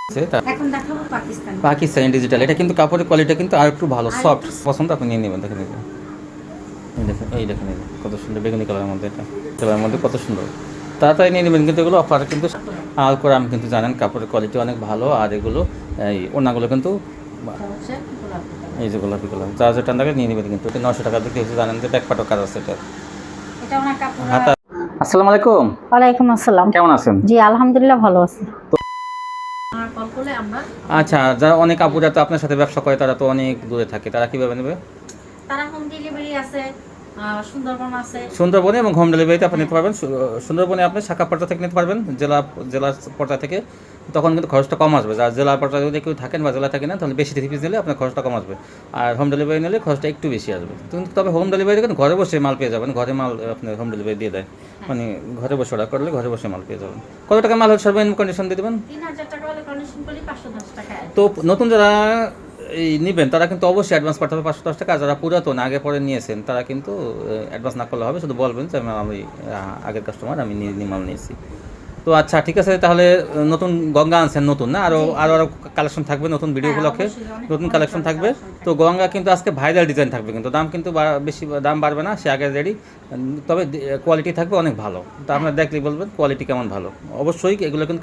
এখন দেখাবো পাকিস্তানি ডিজিটাল। এটা কিন্তু কাপড়ের কোয়ালিটি কিন্তু আর একটু ভালো, সফট পছন্দ আপনি নিয়ে নেবেন। দেখেন এই দেখেন কত সুন্দর বেগুনি কালারের মধ্যে, এটা কালারের মধ্যে কত সুন্দর, তাড়াতাড়ি নিয়ে নেবেন। কিন্তু এগুলো অফার কিন্তু আল করে আমি কিন্তু জানেন কাপড়ের কোয়ালিটি অনেক ভালো। আর এগুলো এই ওনাগুলো কিন্তু এই যে গোলাপি কালার, যা যা টান থাকে নিয়ে নেবেন। কিন্তু এটা 900 টাকা বিক্রি হচ্ছে, জানেন যে ব্যাকপাটও কাজ আছে এটা। হাতা। আসসালামু আলাইকুম। ওয়ালাইকুম আসসালাম। কেমন আছেন? জি আলহামদুলিল্লাহ ভালো আছি। আচ্ছা, যারা অনেক আপুরা তো আপনার সাথে ব্যবসা করে তারা তো অনেক দূরে থাকে, তারা কিভাবে নেবে? তারা হোম ডেলিভারি আছে, সুন্দরবন আছে। সুন্দরবনে এবং হোম ডেলিভারিতে আপনি নিতে পারবেন। সুন্দরবনে আপনি শাখা পর্যায় থেকে নিতে পারবেন, জেলার পর্যায় থেকে। তখন কিন্তু খরচটা কম আসবে। যার জেলার পর্যায়ে যদি কেউ থাকেন বা জেলা থাকেন না, তাহলে বেশি পিস নিলে আপনার খরচটা কম আসবে। আর হোম ডেলিভারি নিলে খরচটা একটু বেশি আসবে। কিন্তু তবে হোম ডেলিভারি কিন্তু ঘরে বসে মাল পেয়ে যাবেন। ঘরে মাল আপনি হোম ডেলিভারি দিয়ে দেয়, মানে ঘরে বসে অর্ডার করলে ঘরে বসে মাল পেয়ে যাবেন। কত টাকা মাল হলে সর্বনিম্ন কন্ডিশন দিয়ে দেবেন? 3000 টাকা হলে কন্ডিশন করলে 510 টাকা। তো নতুন যারা এই নেবেন তারা কিন্তু অবশ্যই অ্যাডভান্স করতে হবে 510 টাকা। যারা পুরাতন আগে পরে নিয়েছেন তারা কিন্তু অ্যাডভান্স না করলে হবে, শুধু বলবেন যে আমি আগের কাস্টমার, আমি মাল নিয়েছি। তো আচ্ছা ঠিক আছে, তাহলে নতুন গঙ্গা আনছেন, নতুন না আরও কালেকশন থাকবে নতুন ভিডিও উপলক্ষে, নতুন কালেকশন থাকবে। তো গঙ্গা কিন্তু আজকে ভাইরাল ডিজাইন থাকবে, কিন্তু দাম কিন্তু বেশি দাম বাড়বে না, সে আগে রেডি। তবে কোয়ালিটি থাকবে অনেক ভালো। তো আপনারা দেখলেই বলবেন কোয়ালিটি কেমন ভালো। অবশ্যই এগুলো কিন্তু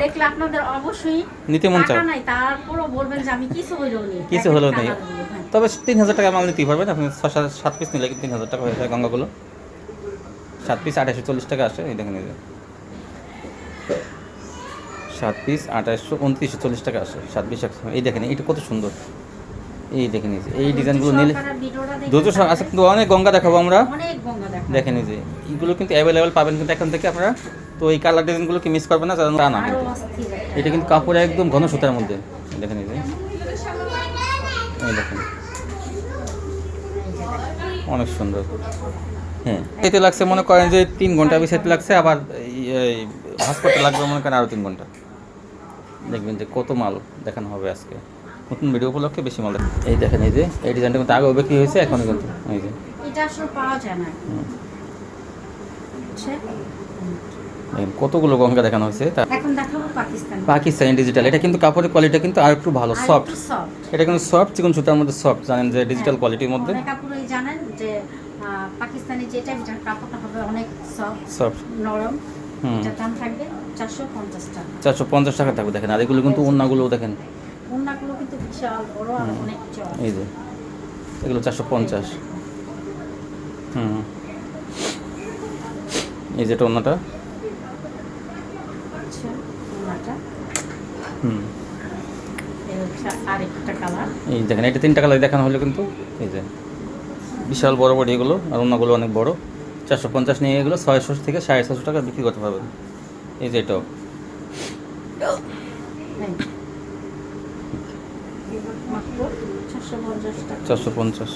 দেখলে আপনাদের অবশ্যই নিতে মন চায়, তারপরও বলবেন যে আমি কিছু হলো নেই। তবে 3000 টাকা মাল নিতেই পারবেন আপনি। 7 পিস নিলে কিন্তু 3000 টাকা হয়ে যায়। গঙ্গাগুলো 7 পিস 2840 টাকা আসে। এই দেখেন, এই যে 7 পিস 282940 টাকা আসে। 7 পিস 100। এই দেখেন এটা কত সুন্দর, এই দেখেন এই ডিজাইনগুলো নিলে দুটো আছে। কিন্তু অনেক গঙ্গা দেখাবো আমরা, দেখেন এই যে এইগুলো কিন্তু অ্যাভেলেবেল পাবেন কিন্তু এখান থেকে আপনারা। তো এই কালার ডিজাইনগুলো কি মিস করবেন না, জানেন তা না। কিন্তু এটা কিন্তু কাপড় একদম ঘন সুতার মধ্যে, দেখেন এই যে এই দেখেন অনেক সুন্দর। হ্যাঁ, এতে লাগছে মনে করেন যে 3 ঘন্টা বেশি লাগছে, আবার ভাঁজ করতে লাগবে মনে করেন আরও 3 ঘন্টা। দেখবেন যে কত মাল দেখানো হবে আজকে নতুন ভিডিও উপলক্ষে, বেশি মাল। এই দেখেন এই যে এই ডিজাইনটা কিন্তু আগেও বিক্রি হয়েছে, এখনও কিন্তু এই যে এটা আসলে পাওয়া যায় না। কতগুলো গঙ্গা দেখানো হয়েছে। এখন দেখাবো পাকিস্তানি ডিজিটাল। এটা কিন্তু কাপড়ের কোয়ালিটি কিন্তু আর একটু ভালো, সফট। এটা কিন্তু সফট, চিকন সুতার মধ্যে সফট, জানেন যে ডিজিটাল কোয়ালিটির মধ্যে। অনেক কাপড়ই জানেন যে পাকিস্তানি যেটা কাপড়টা হবে অনেক সফট নরম। এটার দাম থাকবে 450 টাকা। 450 টাকা থাকবে। দেখেন আর এগুলো কিন্তু ওড়নাগুলো দেখেন, ওড়নাগুলো কিন্তু বিশাল বড় আর অনেক চওড়া। এই যে এগুলো 450। এই যেটা ওড়নাটা, এই দেখেন এটা 3টা কালার দেখানো হলো কিন্তু। এই যে বিশাল বড় বড় এগুলো, আর অন্যগুলো অনেক বড়। 450 নিয়ে এগুলো 600 থেকে 650 টাকা বিক্রি করতে পারবেন। এই যে এটাও 450।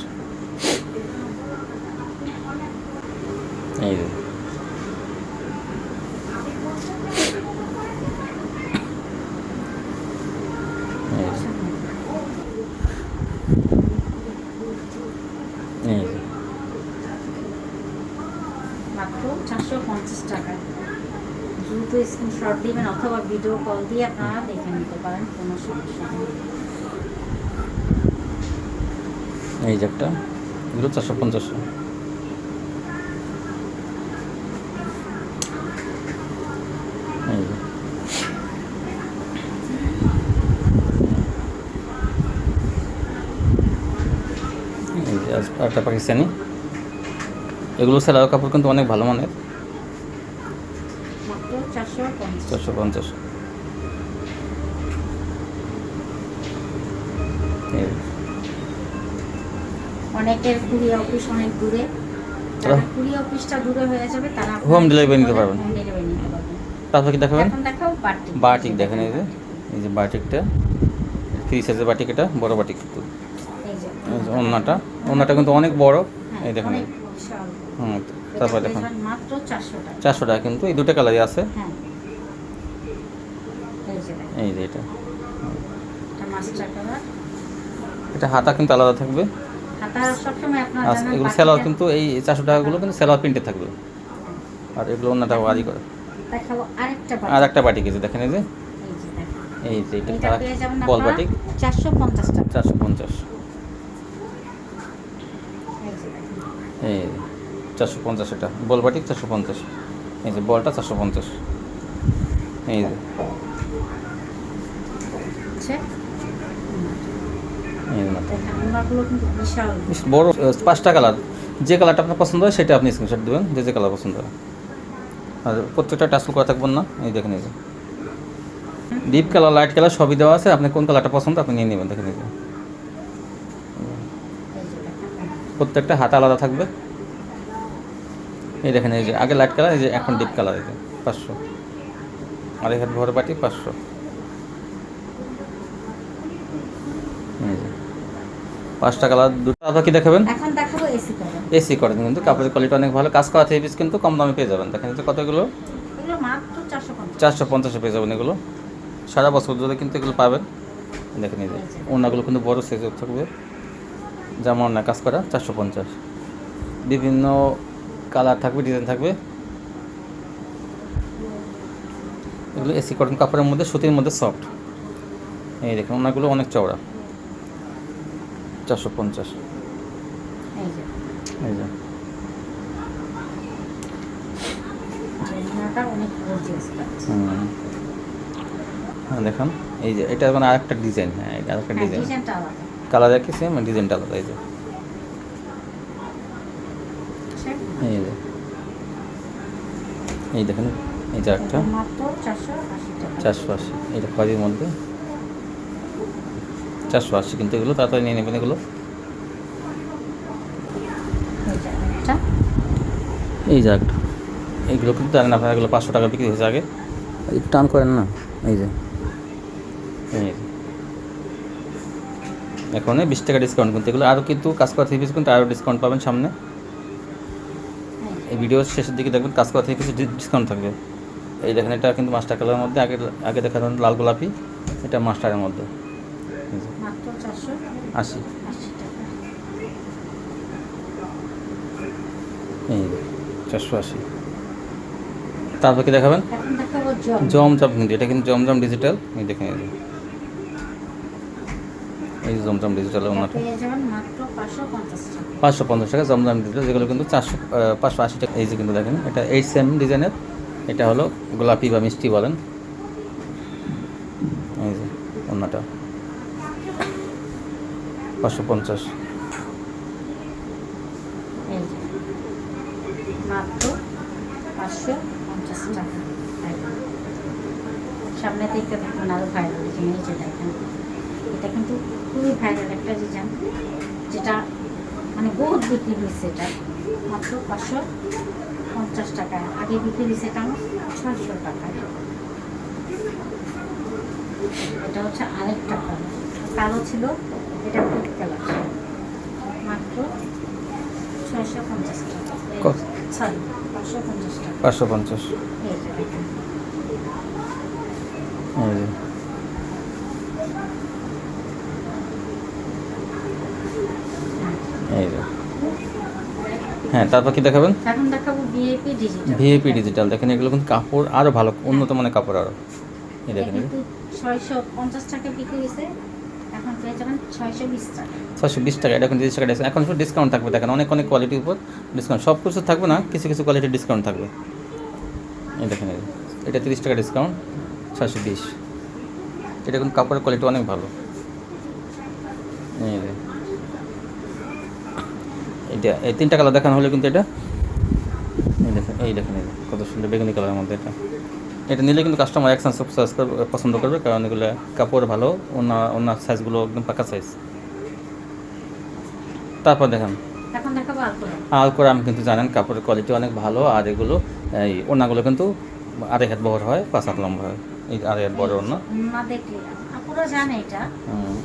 এই যে মাত্র 450 টাকায়। দ্রুত স্ক্রিনশট দিবেন অথবা ভিডিও কল দিয়ে আপনারা দেখে নিতে পারেন, কোনো সমস্যা নেই। এই যে একটা, এগুলো 450। এই যে একটা পাকিস্তানি, এগুলো সেলার কাপড় কিন্তু অনেক ভালো মানের। 450। অনেকের কুরিয়ার অফিস অনেক দূরে, কুরিয়ার অফিসটা দূরে হয়ে যাবে, তারা হোম ডেলিভারি নিতে পারবেন। তারপর কি দেখাবেন? এখন দেখাবো বাটিক। দেখেন এই যে বাটিকটা, 3 সাইজের বাটিক, এটা বড় বাটিক কিন্তু। এই যে ওড়নাটা কিন্তু অনেক বড়, এই দেখেন। তারপর দেখুন মাত্র 400 টাকা কিন্তু। এই দুটো কালারই আছে। এই যে এটা এটা হাতা কিন্তু আলাদা থাকবে। এগুলো সেলার কিন্তু এই 400 টাকাগুলো কিন্তু সেলার প্রিন্টে থাকবে। আর এগুলো ওড়নাটা ওয়ারি করে। আর একটা বাটিক, এই যে দেখেন এই যে এই যে এটা এটা পেয়ে যাবেন বল আপনারা বাটিক 450 টাকা। 450, এই যে দেখেন। এই 450 এটা বল বাটিক 450, এই যে বলটা 450, এই যে হচ্ছে এই যে দেখেন ওনাগুলো কিন্তু বিশাল বেশ বড় 5টা কালার, যে কালারটা আপনার পছন্দ হয় সেটা আপনি স্ক্রিনশট দেবেন, যে যে কালার পছন্দ হয়। আর প্রত্যেকটা টাচল করা থাকবেন না, এই দেখেন এই যে ডিপ কালার লাইট কালার সবই দেওয়া আছে, আপনি কোন কালারটা পছন্দ আপনি নিয়ে নেবেন। দেখেন এই যে এই যে দেখেন। প্রত্যেকটা হাত আলাদা থাকবে। এই দেখেন এই যে আগে লাইট কালার, এই যে এখন ডিপ কালার, এই যে 500, আর এই হাত ভরে বাটি 500। এই যে 5টা কালার, দুটো আবার কি দেখাবেন? এখন দেখাবো এসি কটন। এসি করেন কিন্তু কাপড়ের কোয়ালিটি অনেক ভালো, কাজ করা 3 পিস কিন্তু কম দামে পেয়ে যাবেন। দেখেন যে কতগুলো, এগুলো মাত্র 450। 450-এ পেয়ে যাবেন এগুলো, সারা বছর ধরে কিন্তু এগুলো পাবেন। দেখেন এই যে ওনাগুলো কিন্তু বড় সাইজের থাকবে, যেমন অন্য কাজ করা 450, বিভিন্ন কালার থাকবে, ডিজাইন থাকবে। এগুলো এসি কটন কাপড়ের মধ্যে, সুতির মধ্যে সফট। এই দেখুন ওনাগুলো অনেক চওড়া, 450। এই যে এই যে ওনাটা অনেক গর্জিয়াস লাগছে। হ্যাঁ দেখুন এই যে এটা মানে আরেকটা ডিজাইন, হ্যাঁ এটা আরেকটা হ্যাঁ, ডিজাইন, ডিজাইনটা আলাদা। কালার একই সেম, ডিজাইনটা আলাদা। এই যে আচ্ছা, এই যে এই দেখেন এই যে একটা এটা মাত্র 480 টাকা। 480, এটা খয়েরির মধ্যে 480 কিন্তু এগুলো তাড়াতাড়ি নিয়ে নেবেন এগুলো। এই যে একটা এই যে একটা, এইগুলো কিন্তু জানেন আপনারা, এগুলো 500 টাকা বিক্রি হয়েছে আগে, একটু টান করেন না। এই যে এই যে এখন 20 টাকা ডিসকাউন্ট, কিন্তু এগুলো আরও কিন্তু কাজ করা 3 পিস কিন্তু আরও ডিসকাউন্ট পাবেন সামনে। এই ভিডিওর শেষের দিকে দেখবেন কাজ করা 3 পিস ডিসকাউন্ট থাকবে। এই দেখেন এটা কিন্তু মাস্টার কালারের মধ্যে, আগে আগে দেখানো লাল গোলাপি, এটা মাস্টারের মধ্যে। এই যে মাত্র 480 80, টাকা। এই যে 480। তারপর কি দেখাবেন? এখন দেখাবো জমজম, কিন্তু এটা কিন্তু জমজম ডিজিটাল। এই দেখেন এই যে জমজম ডিজিটালের এটা ওনাটা পেয়ে যাবেন মাত্র 550 টাকা। 550 টাকা জমজম ডিজিটাল, যেগুলো কিন্তু 580 টাকা। এই যে কিন্তু দেখেন এটা এই সেম ডিজাইনের, এটা হলো গোলাপি বা মিষ্টি বলেন। এই যে ওনাটা 550। এই যে মাত্র 550 টাকা। সামনে থেকে দেখুন আরো ভাইরাল ডিজাইন। এই যে দেখেন এটা কিন্তু খুবই ভাইরাল একটা ডিজাইন, যেটা মানে বহুত বিক্রি হয়েছে। এটা মাত্র 550 টাকা, আগে বিক্রি হয়েছে এটা 600 টাকা। এটা হচ্ছে আরেকটা কালার, কালো ছিল, এটা পিঙ্ক কালার, মাত্র 650 টাকা। সরি 550 টাকা। 550। এই যে দেখেন এই যে এই যে হ্যাঁ, তারপর কি দেখাবেন? এখন দেখাবো ভিআইপি ডিজিটাল। ভিআইপি ডিজিটাল, দেখেন এগুলো কিন্তু কাপড় আরও ভালো, উন্নত মানের কাপড় আরও। এই দেখেন কিন্তু 650 টাকা বিক্রি হয়েছে, এখন পেয়ে যাবেন 620 টাকা। 620 টাকা, এটা কিন্তু 30 টাকা ডিসকাউন্ট। এখন শুধু ডিসকাউন্ট থাকবে, দেখেন অনেক অনেক কোয়ালিটির উপর ডিসকাউন্ট, সব কিছু থাকবে না, কিছু কিছু কোয়ালিটির ডিসকাউন্ট থাকবে। এই দেখেন এটা 30 টাকা ডিসকাউন্ট, 620। এটা কিন্তু কাপড়ের কোয়ালিটি অনেক ভালো। এই যে এটা এই 3টা কালার দেখানো হলে কিন্তু এটা এই দেখেন এই যে কত সুন্দর বেগুনি কালারের মধ্যে। এটা নিলে কিন্তু কাস্টমার অ্যাকশন সাবস্ক্রাইব পছন্দ করবে, কারণ এগুলো কাপড় ভালো, অন্য সাইজগুলো একদম পাকা সাইজ। তারপর দেখেন এখন দেখাবো আলপনা। আলকোরা, আমি কিন্তু জানেন কাপড়ের কোয়ালিটি অনেক ভালো, আর এগুলো এই ওড়নাগুলো কিন্তু 2.5 হাত বহর হয়, 5 হাত লম্বা হয়। এই 2.5 হাত বড় ওড়না, না দেখলে আপুরা জানে এটা।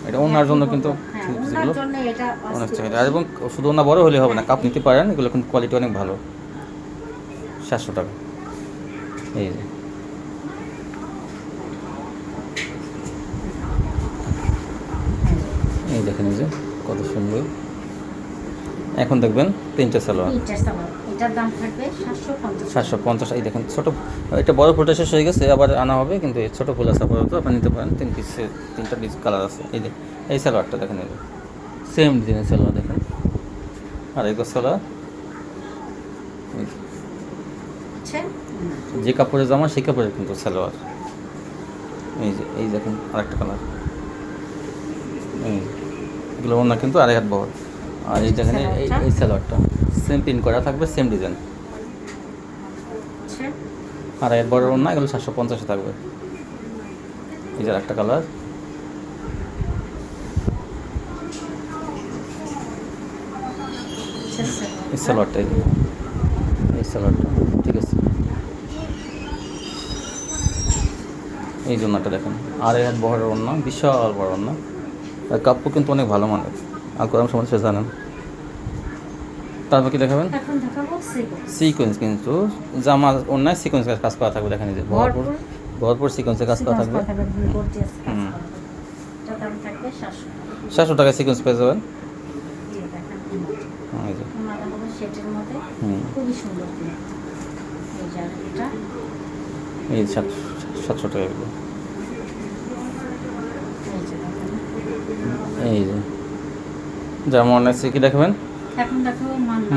এটা ওড়নার জন্য কিন্তু হ্যাঁ, এগুলো ওনার জন্য এটা অনেক চাহিদা। আর এবং শুধু ওড়না বড় হলে হবে না, কাপ নিতে পারেন, এগুলো কিন্তু কোয়ালিটি অনেক ভালো। 700 টাকা। এই যে এই দেখেন এই যে কত সুন্দর। এখন দেখবেন প্রিন্টের সালোয়ার, এটা এটার দাম থাকবে 750। 750। এই দেখেন ছোটো, এটা বড় ফুলটা শেষ হয়ে গেছে, আবার আনা হবে, কিন্তু এই ছোটো ফুল আছে আপাতত, আপনি নিতে পারেন। 3 পিস কালার আছে। এই যে এই সালোয়ারটা দেখেন, এই সেম ডিজাইনের সালোয়ার দেখেন, আর এই সালোয়ার আচ্ছা, যে কাপড়ের জামা সেই কাপড়ের কিন্তু সালোয়ার। এই দেখেন আরেকটা কালার, এগুলো ওনা কিন্তু আড়াই হাত বহর। আর এই দেখেন এই সালোয়ারটা সেম প্রিন্ট করা থাকবে, সেম ডিজাইন, আচ্ছা, আড়াই হাত বহরের ওনা, এগুলো 750 থাকবে। এই যে আরেকটা কালার, এই সালোয়ারটা, এই সালোয়ারটা ঠিক আছে। এই জন্যটা দেখেন আড়াই হাত বহরের ওড়না, বিশাল বড় ওড়না, আর কাপড় কিন্তু অনেক ভালো মানের, আর কোরআন সম্বন্ধে জানেন। তারপর কি দেখাবেন? এখন দেখাবো সিকোয়েন্স, কিন্তু জামা ওড়নায় সিকোয়েন্সের কাজ করা থাকবে, দেখেন এই যে ভরপুর সিকোয়েন্সের কাজ করা থাকবে। এটার দাম থাকবে 700। 700 টাকায় সিকোয়েন্স পেয়ে যাবেন। এই যে ওনাটা হবে সেটের মধ্যে, খুবই সুন্দর। এই যে এটা, এই 700 টাকা এগুলো। এই যে যেমন আছে কি দেখাবেন? এখন দেখাবো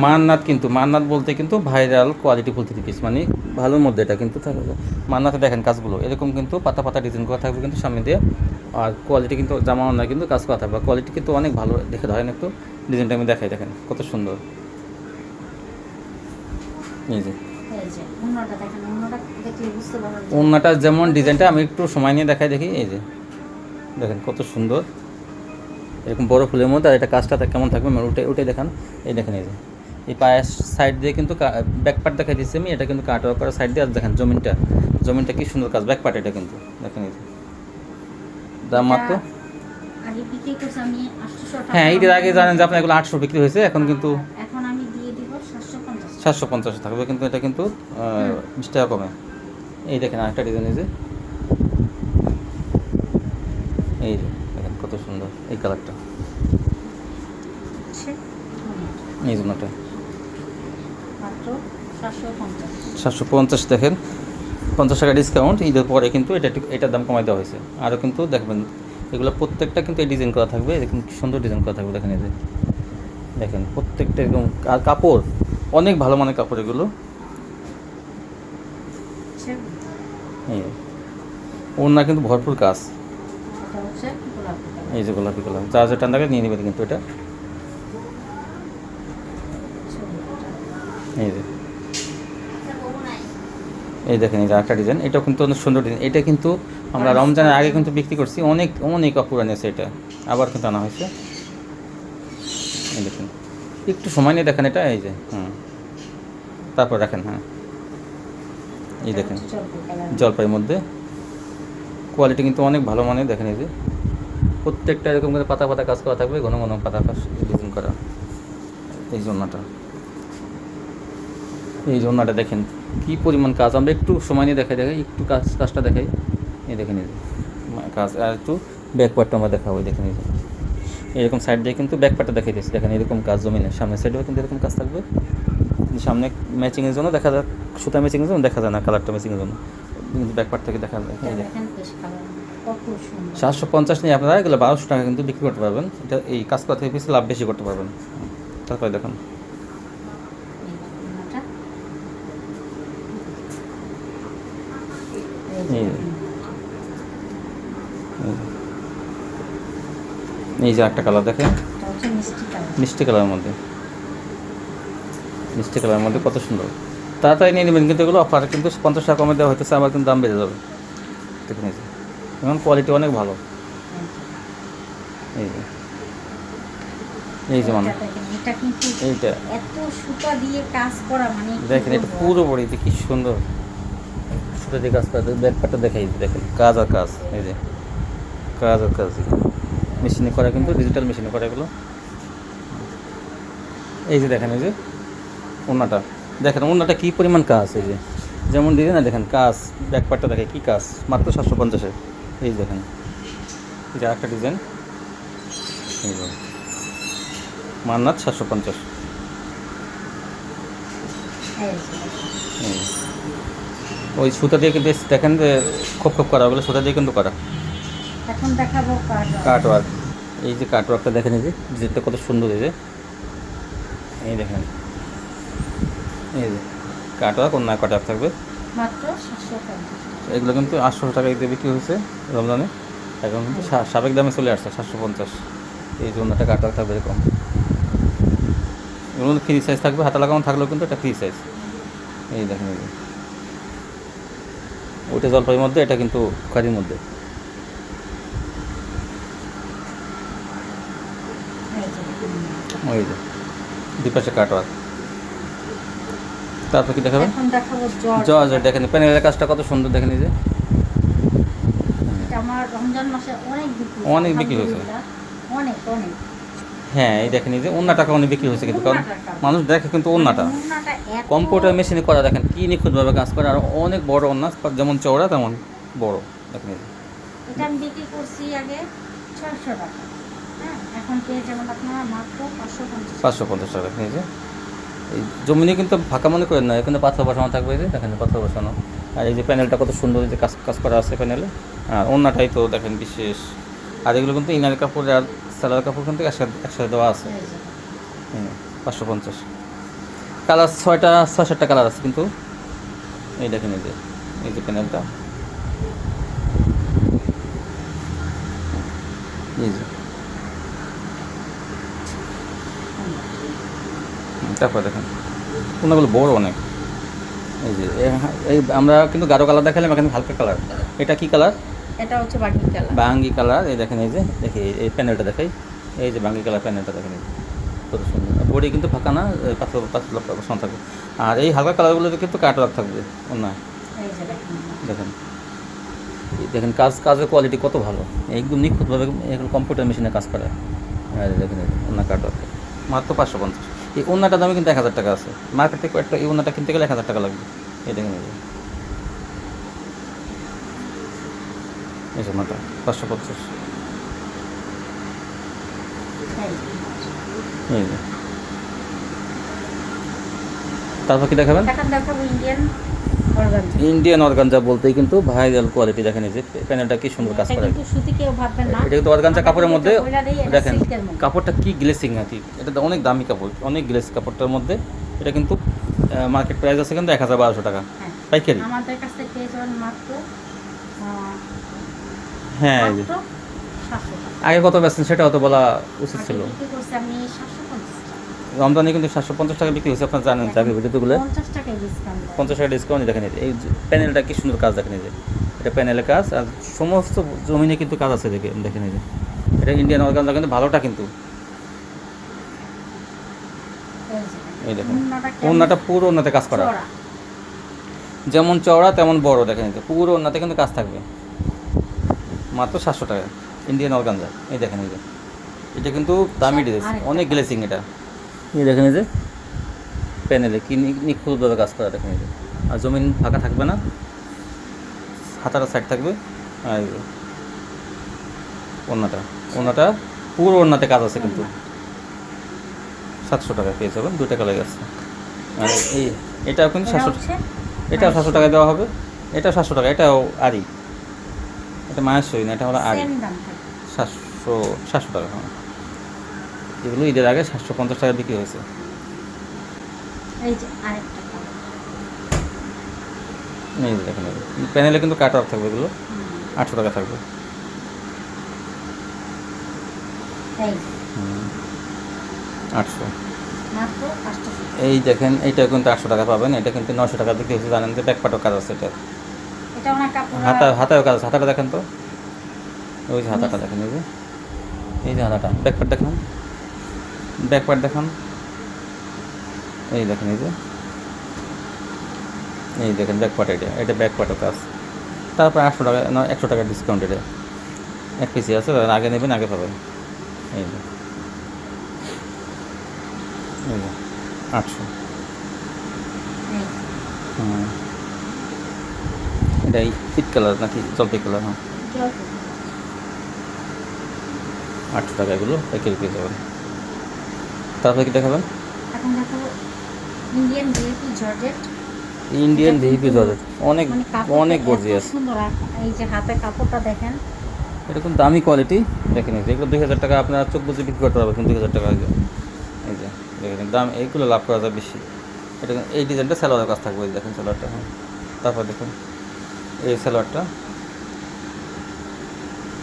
মান্নাত, কিন্তু মান্নাত বলতে কিন্তু ভাইরাল কোয়ালিটি ফুল 3 পিস, মানে ভালোর মধ্যে এটা কিন্তু থাকবে। মান্নাতে দেখেন কাজগুলো এরকম কিন্তু পাতা পাতা ডিজাইন করা থাকবে কিন্তু সামনে দিয়ে, আর কোয়ালিটি কিন্তু জামা না কিন্তু কাজ করা থাকবে, কোয়ালিটি কিন্তু অনেক ভালো। দেখে ধরেন একটু ডিজাইনটা আমি দেখাই, দেখেন কত সুন্দর। এই যে ওনাটা দেখেন, ওনাটা দেখলে বুঝতে পারবেন ওড়নাটা যেমন ডিজাইনটা আমি একটু সময় নিয়ে দেখাই দেখি। এই যে দেখেন কত সুন্দর, এরকম বড় ফুলের মধ্যে, আর এটা কাজটা কেমন থাকবে ওটাই দেখান। এই দেখেন এই যে এই পায়ের সাইড দিয়ে কিন্তু ব্যাক পার্ট দেখাই দিচ্ছি আমি, এটা কিন্তু কাট ওয়ার্ক করা সাইড দিয়ে। আর দেখেন জমিনটা কি সুন্দর কাজ, ব্যাক পার্ট এটা কিন্তু দেখেন। এই যে দাম মাত্র, আগে বিক্রি করছি আমি 800 টাকা। হ্যাঁ ঈদের আগে জানেন যে আপনার এগুলো 800 বিক্রি হয়েছে, এখন কিন্তু এখন আমি দিয়ে দিব 750। 750 থাকবে, কিন্তু এটা কিন্তু 20 টাকা কমে। এই দেখেন আরেকটা ডিজাইন, এই যে দেখেন কত সুন্দর এই কালারটা, এই জন্যটা মাত্র 750। 750 দেখেন, 50 টাকা ডিসকাউন্ট ঈদের পরে, কিন্তু এটার দাম কমাই দেওয়া হয়েছে। আরও কিন্তু দেখবেন এগুলো প্রত্যেকটা কিন্তু এই ডিজাইন করা থাকবে, দেখুন কি সুন্দর ডিজাইন করা থাকবে, দেখেন এই যে দেখেন প্রত্যেকটা একদম, আর কাপড় অনেক ভালো মানের কাপড় এগুলো। এই ওড়না কিন্তু ভরপুর কাজ, এই যে গোলাপি কালার, যা টান থাকে নিয়ে নেবেন কিন্তু এটা। এই দেখেন এই যে একটা ডিজাইন, এটাও কিন্তু অনেক সুন্দর ডিজাইন। এটা কিন্তু আমরা রমজানের আগে কিন্তু বিক্রি করছি, অনেক অপুরা নিয়েছে, এটা আবার কিন্তু আনা হয়েছে। এই দেখেন একটু সময় নিয়ে দেখেন এটা, এই যে তারপর দেখেন, হ্যাঁ এই দেখেন জলপাইয়ের মধ্যে, কোয়ালিটি কিন্তু অনেক ভালো মানের, দেখেন এই যে প্রত্যেকটা এরকম করে পাতা পাতা কাজ করা থাকবে, ঘন ঘন পাতা কাজ ডিজাইন করা। এই জন্যটা দেখেন কি পরিমাণ কাজ, আমরা একটু সময় নিয়ে দেখাই একটু কাজটা দেখাই। এই দেখেন এই কাজ, আর একটু ব্যাক পার্টটা আমরা দেখাবো। দেখেন এই যে এরকম সাইড দিয়ে কিন্তু ব্যাক পার্টটা দেখাই দিচ্ছি, দেখেন এরকম কাজ জমিনে, সামনের সাইডেও কিন্তু এরকম কাজ থাকবে। সামনে ম্যাচিংয়ের জন্য দেখা যায়, সুতা ম্যাচিংয়ের জন্য দেখা যায় না, কালারটা ম্যাচিংয়ের জন্য কিন্তু ব্যাক পার্ট থেকে দেখা যায়। 750 নিয়ে আপনারা এগুলো 1200 টাকা কিন্তু বিক্রি করতে পারবেন। এটা এই কাজ করা থেকে পিছিয়ে লাভ বেশি করতে পারবেন। তারপরে দেখুন এই যে একটা কালার দেখেন, মিষ্টি কালারের মধ্যে কত সুন্দর, তাড়াতাড়ি নিয়ে নেবেন। কিন্তু এগুলো অফার কিন্তু 50 টাকা কমে দেওয়া হইতেছে, আবার কিন্তু দাম বেড়ে যাবে। দেখুন এখন কোয়ালিটি অনেক ভালো। এই যে মানে এইটা এত সুতা দিয়ে কাজ করা, মানে দেখেন এটা পুরো বড়ি কি সুন্দর সুতা দিয়ে কাজ করা। ব্যাক পার্টটা দেখাই, দেখেন কাজ আর কাজ, এই যে কাজ আর কাজ মেশিনে করা, কিন্তু ডিজিটাল মেশিনে করা এগুলো। এই যে দেখেন এই যে ওড়নাটা দেখেন, ওড়নাটা কী পরিমাণ কাজ, এই যে যেমন দিদি না দেখেন কাজ, ব্যাক পার্টটা দেখে কী কাজ, মাত্র 750-এ। এই দেখেন এই যে একটা ডিজাইন, এই যে মান্নাত 750। এই যে এই। ওই সুতা দিয়ে কিন্তু দেখেন যে খোপ খোপ করা, ওগুলো সুতা দিয়ে কিন্তু করা এখন দেখাবো কাট ওয়ার্ক। এই যে কাট ওয়ার্কটা দেখেন, এই যে ডিজাইনটা কত সুন্দর, এই যে এই দেখেন, এই যে কাট ওয়ার্ক, অন্য কাট ওয়ার্ক থাকবে। মাত্র 750। এগুলো কিন্তু 800 টাকা দিয়ে বিক্রি হয়েছে রমজানে, এখন কিন্তু সাবেক দামে চলে আসছে 750। এই জন্য একটা কাট ওয়ার্ক থাকবে এরকম। এগুলো ফ্রি সাইজ থাকবে, হাতা লাগানো থাকলেও কিন্তু এটা ফ্রি সাইজ। এই দেখেন, এই যে ওইটা জলপাইয়ের মধ্যে, এটা কিন্তু খারির মধ্যে। এই যে ওই যে দুই পাশে কাট ওয়ার্ক। তারপর কি দেখাবেন? এখন দেখাবো জর্জ। জর্জ দেখেন, প্যানেলের কাজটা কত সুন্দর দেখেন, এই যে এটা আমার রমজান মাসে অনেক বিক্রি অনেক বিক্রি হয়েছে। আলহামদুলিল্লাহ, অনেক অনেক। হ্যাঁ এই দেখেন, এই যে অন্য টাকা অনেক বিক্রি হয়েছে কিন্তু, কারণ মানুষ দেখে কিন্তু অন্যটা ওড়নাটা এত কম্পিউটার মেশিনে করা, দেখেন কি নিখুঁতভাবে কাজ করে, আর অনেক বড় অন্য, যেমন চওড়া তেমন বড় দেখেন। এই যে এটা আমি বিক্রি করছি আগে 600 টাকা। হ্যাঁ, এখন পেয়ে যাবেন আপনারা মাত্র 550। 550 টাকা দেখেন। এই যে এই জমিনে কিন্তু ফাঁকা মনে করেন না, এখানে পাথর বসানো থাকবে, এই যে দেখেন পাথর বসানো। আর এই যে প্যানেলটা কত সুন্দর, এই যে কাজ কাজ করা আছে প্যানেলে। আর অন্যটাই তো দেখেন বিশেষ। আর এগুলো কিন্তু ইনার কাপড় আর সালোয়ার কাপড় কিন্তু একসাথে দেওয়া আছে। এই যে 550। কালার 6-7টা কালার আছে কিন্তু। এই দেখেন, এই যে প্যানেলটা, এই যে তারপর দেখেন কোনগুলো বড় অনেক। এই যে এই আমরা কিন্তু গাঢ় কালার দেখালাম, এখানে হালকা কালার। এটা কি কালার? এটা হচ্ছে বাকি কালার। বাঙ্গি কালার। এই দেখেন, এই যে দেখি এই প্যানেলটা দেখাই, এই যে বাঙ্গি কালার প্যানেলটা দেখেন, এই যে কত সুন্দর। বডি কিন্তু ফাঁকা না, পাতলা পাতলা বসানো থাকবে। আর এই হালকা কালারগুলোতে কিন্তু কাট ওয়ার্ক থাকবে অন্য। এই যে দেখেন দেখেন, এই দেখেন কাজের কোয়ালিটি কত ভালো, একদম নিখুঁতভাবে এগুলো কম্পিউটার মেশিনে কাজ করে। আর এই দেখেন অন্য কাট ওয়ার্ক মাত্র 550। এই অন্যটার দামে কিন্তু 1000 টাকা আছে মার্কেট থেকে। একটা এই অন্যটা কিনতে গেলে 1000 টাকা লাগবে। এই দেখেন, এই যে অন্যটা 550। এই এই যে তারপর কি দেখাবেন? এখন দেখাবো ইন্ডিয়ান অর্গানজা। ইন্ডিয়ান অর্গানজা বলতেই কিন্তু ভাইরাল কোয়ালিটি দেখেন, এই যে প্যানেলটা কি সুন্দর কাজ করে। কিন্তু সুতি কেউ ভাববেন না, এটা কিন্তু অর্গানজা কাপড়ের মধ্যে। এটা দেখেন সিল্কের মধ্যে। কাপড়টা কি গ্লেসিং আর কি, এটা তো অনেক দামি কাপড়, অনেক গ্লেস কাপড়টার মধ্যে। এটা কিন্তু মার্কেট প্রাইস আছে কিন্তু 1000-1200 টাকা হ্যাঁ, পাইকারি। আমাদের কাছ থেকে পেয়ে যাবেন মাত্র হ্যাঁ, এই যে মাত্র 700 টাকা। আগে কত বেচছেন সেটাও তো বলা উচিত ছিল। আগে বিক্রি করছি আমি 750 টাকা। রমজানে কিন্তু 750 টাকা বিক্রি হয়েছে, আপনারা জানেন তো আগে ভিডিওগুলো। 50 টাকায় ডিসকাউন্ট। 50 টাকা ডিসকাউন্ট। দেখেন এই যে প্যানেলটা কি সুন্দর কাজ দেখেন, এই যে এটা প্যানেলের কাজ, আর সমস্ত জমিনে কিন্তু কাজ আছে দেখেন। এই যে এটা ইন্ডিয়ান অর্গানজা কিন্তু ভালোটা কিন্তু। এই দেখেন ওন্নাটা পুরো ওন্নাতে কাজ করা, যেমন চওড়া তেমন বড়। দেখেন এই যে পুরো ওন্নাতে কিন্তু কাজ থাকবে, মাত্র 700 টাকা ইন্ডিয়ান অর্গানজা। এই দেখেন, এই যে এটা কিন্তু দামি ড্রেস, অনেক গ্লেসিং এটা। এই দেখেন, এই যে প্যানেলে কি নিখুঁতভাবে কাজ করা দেখেন। এই যে আর জমিন ফাঁকা থাকবে না, হাতাটা সাইড থাকবে। আর এই যে ওন্নাটা পুরো ওন্নাতে কাজ আছে কিন্তু। 700 টাকা পেয়ে যাবেন, 2 টাকা লেগে আছে। আর এটাও কিন্তু 700, এটাও 700 টাকা দেওয়া হবে। এটাও 700 টাকা, এটাও আরি, এটা মায়াসই না, এটা হলো আরি। 700 টাকা। হ্যাঁ, এগুলো ঈদের আগে 750 টাকা বিক্রি হয়েছে। এই যে আরেকটা এই যে দেখেন, প্যানেলে কিন্তু কাট ওয়ার্ক থাকবে, এগুলো 800 টাকা থাকবে। এই 800 মাত্র 500 টাকা। এই দেখেন, এইটা কিন্তু 800 টাকা পাবেন। এটা কিন্তু 900 টাকা বিক্রি হয়েছে, জানেন যে ব্যাকপাটও কাজ আছে। এটা এটা অনেক কাপড় হাতায়ও কাজ আছে। হাতাটা দেখেন তো, ওই যে হাতাটা দেখেন, এই যে হাতাটা। ব্যাকপাট দেখান, ব্যাকপাট দেখান। এই দেখেন, এই দেখেন ব্যাকপাট, এটা ব্যাকপাটও কাজ। তারপর 800 টাকা 100 টাকা ডিসকাউন্ট। এটা 1 পিসি আছে, আগে নেবেন আগে পাবেন। এই যে 800। এটা পিট কালার নাকি জলপাই কালার? হ্যাঁ, 800 টাকা এগুলো পাইকারি পেয়ে যাবেন। তারপরে কি দেখাবেন? এখন দেখাবো ইন্ডিয়ান ভিআইপি জর্জেট, ইন্ডিয়ান এটা ভিপি কিন্তু জর্জেট অনেক মানে কাপড়টা অনেক এত গর্জিয়াস। সুন্দর। আর এই যে হাতে কাপড়টা দেখেন, এরকম দামি কোয়ালিটি দেখে নিন, এগুলো 2000 টাকা আপনারা চোখ বুঝে বিক্রি করতে পারবেন, কিন্তু 2000 টাকা আগে এই যে দেখেন দাম, এইগুলো লাভ করা যায় বেশি। এটা এই ডিজাইনটা সালোয়ারের কাজ থাকবে, এই দেখেন সালোয়ারটা। হ্যাঁ, তারপর দেখুন এই সালোয়ারটা,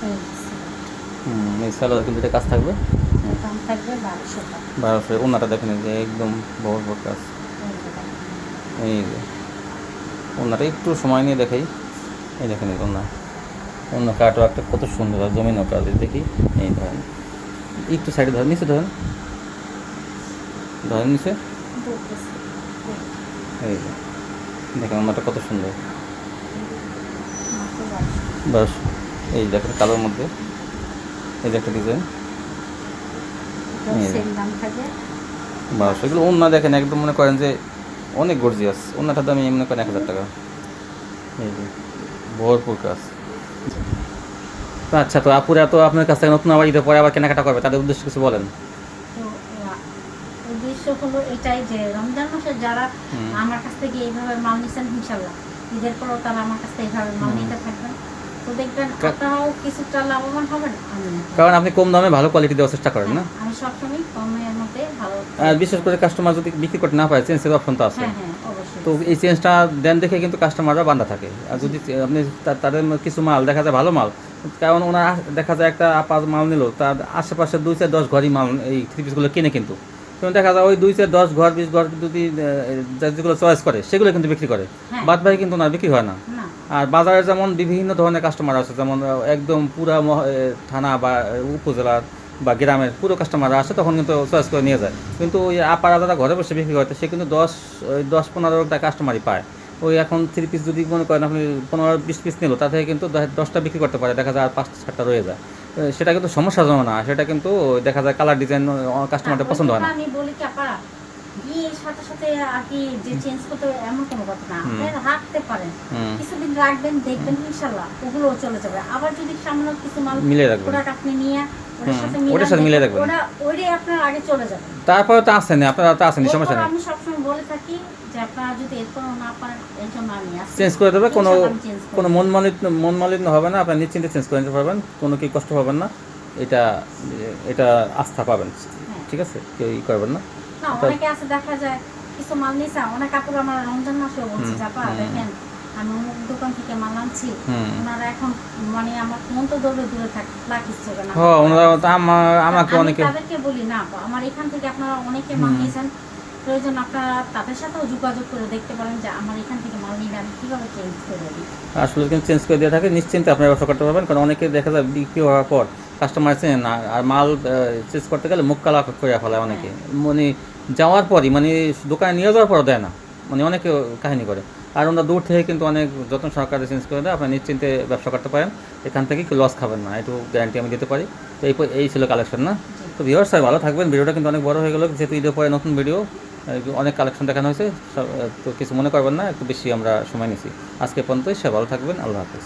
এই এই সালোয়ার কিন্তু এটা কাজ থাকবে দাম থাকবে 1200 টাকা। 1200। ওনাটা দেখেন এই যে একদম বড় বড় কাজ, এই যে দেখেন। এই যে ওনাটা একটু সময় নিয়ে দেখাই। এই দেখেন এই ওনা, অন্য কাটো একটা কত সুন্দর আর জমিনও কাজ, দেখি এই ধরেন একটু সাইডে ধরেন, নিচে ধরেন, ধরেন নিচে, বলতেছি, এই যে দেখেন ওনাটা কত সুন্দর। মাত্র 1200। বাস এই দেখেন কালোর মধ্যে এই যে একটা ডিজাইন, এটাও এই যে। সেম দাম থাকবে। বাস এগুলো ওনা দেখেন একদম মনে করেন যে অনেক গর্জিয়াস। ওনাটার দাম মনে করেন 1000 টাকা। এই যে ভরপুর কাজ। তো আচ্ছা, তো আপুরা তো আপনার কাছ থেকে নতুন আবার ঈদের পরে আবার কেনাকাটা করবে, তাদের উদ্দেশ্যে কিছু বলেন। তো উদ্দেশ্য হলো এটাই যে রমজান মাসে যারা হুম। আমার কাছ থেকে এইভাবে মাল নিচ্ছেন, ইনশাল্লাহ ঈদের পরেও তারা আমার কাছ থেকে এইভাবে মাল নিতে থাকবেন। তো দেখবেন আপনারাও কিছুটা লাভবান হবেন। কারণ আপনি কম দামে ভালো কোয়ালিটি দেওয়ার চেষ্টা করেন না। আমি সবসময় কমের মধ্যে ভালো। আর বিশেষ করে কাস্টমার যদি বিক্রি করতে না পারে, চেঞ্জের অপশন তো আছে। হ্যাঁ হ্যাঁ অবশ্যই। তো এই চেঞ্জটা দেন দেখে কিন্তু কাস্টমাররা বান্ধা থাকে। আর যদি আপনি তাদের কিছু মাল দেখা যায় ভালো মাল, কারণ ওনারা দেখা যায় একটা আপা মাল নিল, তার আশেপাশে 2-4-10 ঘরই মাল এই থ্রি পিসগুলো কিনে, কিন্তু দেখা যায় ওই 2-4-10 ঘর 20 ঘর যদি যেগুলো চয়েস করে সেগুলো কিন্তু বিক্রি করে, হ্যাঁ। বাদ বাকি কিন্তু ওনার বিক্রি হয় না। না, আর বাজারে যেমন বিভিন্ন ধরনের কাস্টমার আছে, যেমন একদম পুরা থানা বা উপজেলার বা গ্রামের পুরো কাস্টমার আসে, তখন কিন্তু চয়েস করে নিয়ে যায়। কিন্তু ওই আপারা যারা ঘরে বসে বিক্রি করতে, সে কিন্তু 10-15টা কাস্টমারই পায়। ওই এখন থ্রি পিস যদি মনে করেন আপনি 15-20 পিস নিল, তা থেকে কিন্তু 10টা বিক্রি করতে পারে, দেখা যায় আর 5-7টা রয়ে যায়। সেটা কিন্তু সমস্যাজনক না, সেটা কিন্তু দেখা যায় কালার ডিজাইন কাস্টমারটা পছন্দ হয় না। আমি বলি কি আপা, বিয়ের সাথে সাথে আর কি যে চেঞ্জ করতে হবে এমন কোনো কথা না। আপনি রাখতে পারেন, হুম। কিছুদিন রাখবেন, দেখবেন ইনশাল্লাহ ওগুলোও চলে যাবে। আবার যদি সামনে কিছু মাল মিলিয়ে রাখবেন। প্রোডাক্ট আপনি নিয়ে ওটার সাথে ওটার সাথে মিলিয়ে রাখবেন। ওইটাই আপনার আগে চলে যাবে। তারপরে তো আসেনি, আপনারা তো আসেনি, সমস্যা এরপর নেই। আমি সবসময় বলে থাকি যে আপনারা যদি এরপরও না পারেন, এই জন্য আমি আছি। চেঞ্জ করে দেবে, কোনো ইনশাল্লাহ আমি change করে কোনো দেব। মন মালিন্য হবে না, আপনার নিশ্চিন্তে চেঞ্জ করে নিতে পারবেন, কোনো কি কষ্ট পাবেন না। এটা এটা আস্থা পাবেন, হ্যাঁ। ঠিক আছে, কেউ ই করবেন না। না, অনেকে আছে দেখা যায় কিছু মাল নিয়েছে, অনেক কাপড় আমার রমজান মাসেও বলছে চাপা দেখেন আমি অমুক দোকান থেকে মাল আনছি, ওনারা এখন মানে আমার মন তো দৌড়ে দূরে থাকে, লাগিস হবে না। হ্যাঁ, ওনারা তো আমাকে আমি অনেকে তাদেরকে বলি না আপা, আমার এখান থেকে আপনারা অনেকে মাল নিয়েছেন, প্রয়োজন আপনারা তাদের সাথেও যোগাযোগ করে দেখতে পারেন যে আমার এখান থেকে মাল নিলে আমি কীভাবে চেঞ্জ করে দিই। আসলে কিন্তু চেঞ্জ করে দিয়ে থাকে, নিশ্চিন্তে আপনারা ব্যবসা করতে পারবেন। কারণ অনেকে দেখা যায় বিক্রি হওয়ার পর কাস্টমার চেনে না, আর মাল চেঞ্জ করতে গেলে মুখ কালা করে ফেলায় অনেকে, মানে যাওয়ার পরই, মানে দোকানে নিয়ে যাওয়ার পরও দেয় না, মানে অনেকে কাহিনী করে। আর ওনারা দূর থেকে কিন্তু অনেক যত্ন সহকারে চেঞ্জ করে দেয়, আপনারা নিশ্চিন্তে ব্যবসা করতে পারেন, এখান থেকে লস খাবেন না, একটু গ্যারান্টি আমি দিতে পারি। তো এই ছিল কালেকশন না। তো ভিউয়ার্স সবাই ভালো থাকবেন। ভিডিওটা কিন্তু অনেক বড় হয়ে গেল, যেহেতু ঈদের পরে নতুন ভিডিও, অনেক কালেকশন দেখানো হয়েছে, তো কিছু মনে করবেন না, একটু বেশি আমরা সময় নিয়েছি। আজকে পর্যন্তই, সবাই ভালো থাকবেন, আল্লাহ হাফেজ।